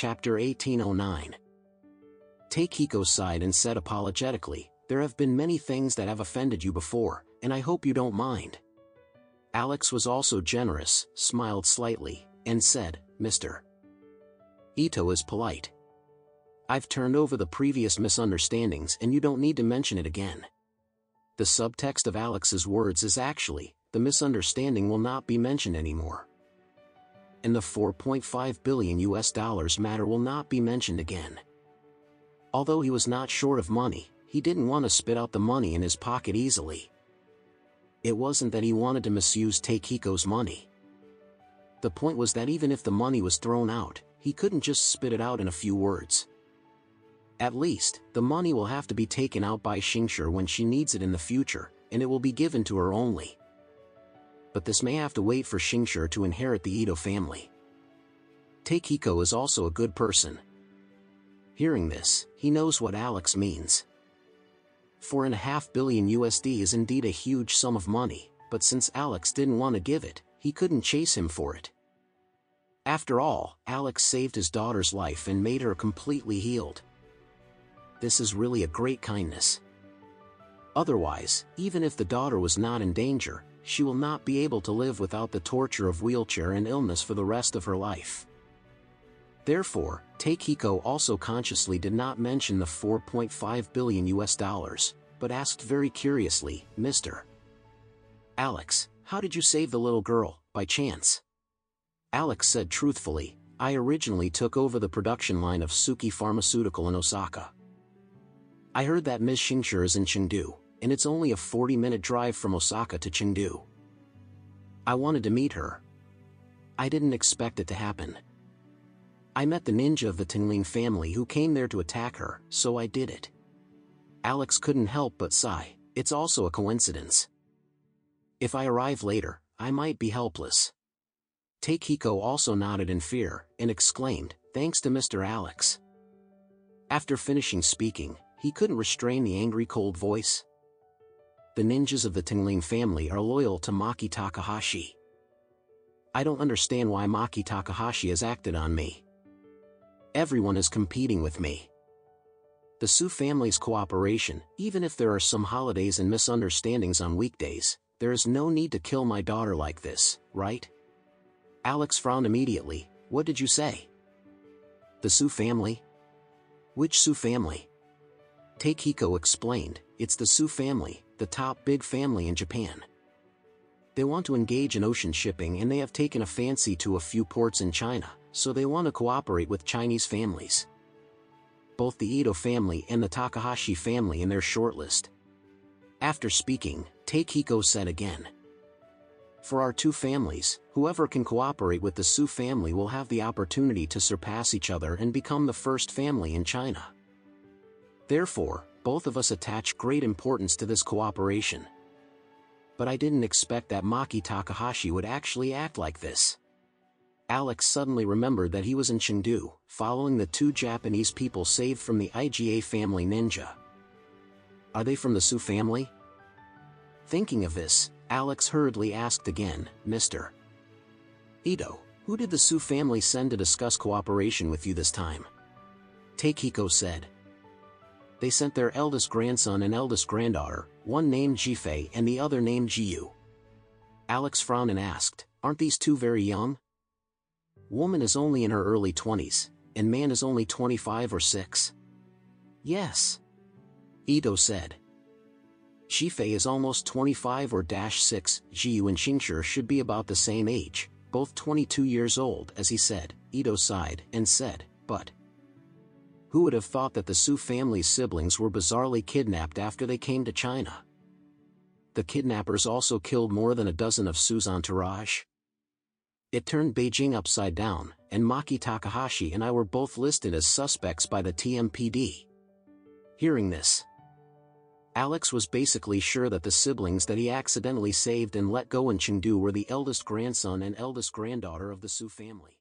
Chapter 1809. Takehiko sighed and said apologetically, "There have been many things that have offended you before, and I hope you don't mind." Alex was also generous, smiled slightly, and said, "Mr. Ito is polite. I've turned over the previous misunderstandings and you don't need to mention it again." The subtext of Alex's words is actually, the misunderstanding will not be mentioned anymore. And the $4.5 billion matter will not be mentioned again. Although he was not short of money, he didn't want to spit out the money in his pocket easily. It wasn't that he wanted to misuse Takehiko's money. The point was that even if the money was thrown out, he couldn't just spit it out in a few words. At least, the money will have to be taken out by Xingshi when she needs it in the future, and it will be given to her only. But this may have to wait for Xingshi to inherit the Ito family. Takehiko is also a good person. Hearing this, he knows what Alex means. $4.5 billion is indeed a huge sum of money, but since Alex didn't want to give it, he couldn't chase him for it. After all, Alex saved his daughter's life and made her completely healed. This is really a great kindness. Otherwise, even if the daughter was not in danger, she will not be able to live without the torture of wheelchair and illness for the rest of her life. Therefore, Takehiko also consciously did not mention the $4.5 billion, but asked very curiously, "Mr. Alex, how did you save the little girl, by chance?" Alex said truthfully, "I originally took over the production line of Suki Pharmaceutical in Osaka. I heard that Ms. Xingshi is in Chengdu, and it's only a 40-minute drive from Osaka to Chengdu. I wanted to meet her. I didn't expect it to happen. I met the ninja of the Tingling family who came there to attack her, so I did it." Alex couldn't help but sigh. It's also a coincidence. If I arrive later, I might be helpless. Takehiko also nodded in fear, and exclaimed, "Thanks to Mr. Alex." After finishing speaking, he couldn't restrain the angry cold voice. The ninjas of the Tingling family are loyal to Maki Takahashi. I don't understand why Maki Takahashi has acted on me. Everyone is competing with me. The Su family's cooperation, even if there are some holidays and misunderstandings on weekdays, there is no need to kill my daughter like this, right? Alex frowned immediately. "What did you say?" "The Su family?" "Which Su family?" Takehiko explained, "It's the Su family, the top big family in Japan. They want to engage in ocean shipping and they have taken a fancy to a few ports in China, so they want to cooperate with Chinese families. Both the Ito family and the Takahashi family in their shortlist." After speaking, Takehiko said again, "For our two families, whoever can cooperate with the Su family will have the opportunity to surpass each other and become the first family in China. Therefore, both of us attach great importance to this cooperation. But I didn't expect that Maki Takahashi would actually act like this." Alex suddenly remembered that he was in Chengdu, following the two Japanese people saved from the IGA family ninja. Are they from the Su family? Thinking of this, Alex hurriedly asked again, "Mr. Ito, who did the Su family send to discuss cooperation with you this time?" Takehiko said, "They sent their eldest grandson and eldest granddaughter, one named Jifei and the other named Jiyu." Alex frowned and asked, "Aren't these two very young?" "Woman is only in her early 20s, and man is only 25 or 6. "Yes," Ito said. "Jifei is almost 25 or 6, Jiyu and Xingshi should be about the same age, both 22 years old," as he said. Ito sighed and said, "But who would have thought that the Su family's siblings were bizarrely kidnapped after they came to China? The kidnappers also killed more than a dozen of Su's entourage. It turned Beijing upside down, and Maki Takahashi and I were both listed as suspects by the TMPD." Hearing this, Alex was basically sure that the siblings that he accidentally saved and let go in Chengdu were the eldest grandson and eldest granddaughter of the Su family.